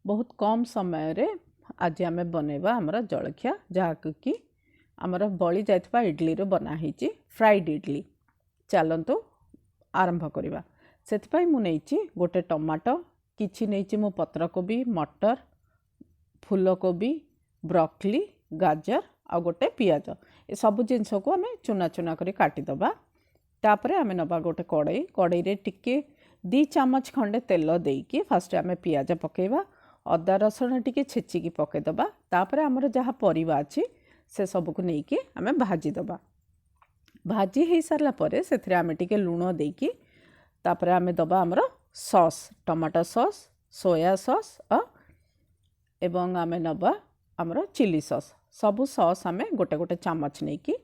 बहुत कम समय रे आज आम बनैबा आमर जलखिया जहाँ कि आमर बली जाइथिबा इडली रो बना होईची फ्राइड इडली। चलतु आरंभ करवा। से मु नहींची गोटे टमाटो किछि नहींची मु पत्रकोबी मटर फूलकोबी ब्रोकली गाजर आ गोटे पियाज ए सब जिनस को आम चुना चुना कर काटिदबा। तापर आम नबा गोटे कड़ई रे टिके 2 चामच खंडे तेल देकी फास्ट आम पियाज पकेबा अदा रसुण टिके छेचिकी पकेदबा। तापर आमर जहाँ परिवा अच्छी से सब को लेकिन आम भाजीदबा। भाजी हो सारा पर से आम टिके लुण देकी तापर आम दबा आमर sauce tomato sauce soya sauce एवं आम नबा आमर चिली सॉस सबू सॉस आम गोटे गोटे चामच नहीं कि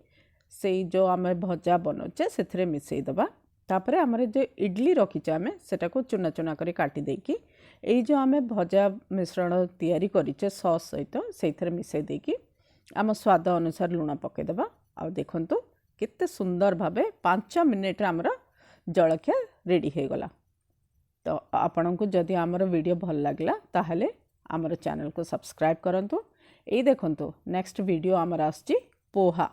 से जो आम भजा बनाचे से मिसईदबा। तापर आमर जो इडली रखीचे आम सेटा को चुना चुना कर काटी देकी यही जो आम भजा मिश्रण तैयारी करिचे सॉस सहित से मिसई देकी आम स्वाद अनुसार लुण पकेदबा। आ देखंतु केते सुंदर भावे 5 मिनिट आमर जलखिया रेडी हो गला। तो आपण को जदि आमर वीडियो भल लागला ताहले आमर चैनल को सब्सक्राइब करंतु। यही देखंतु नेक्स्ट वीडियो आमर आसची पोहा।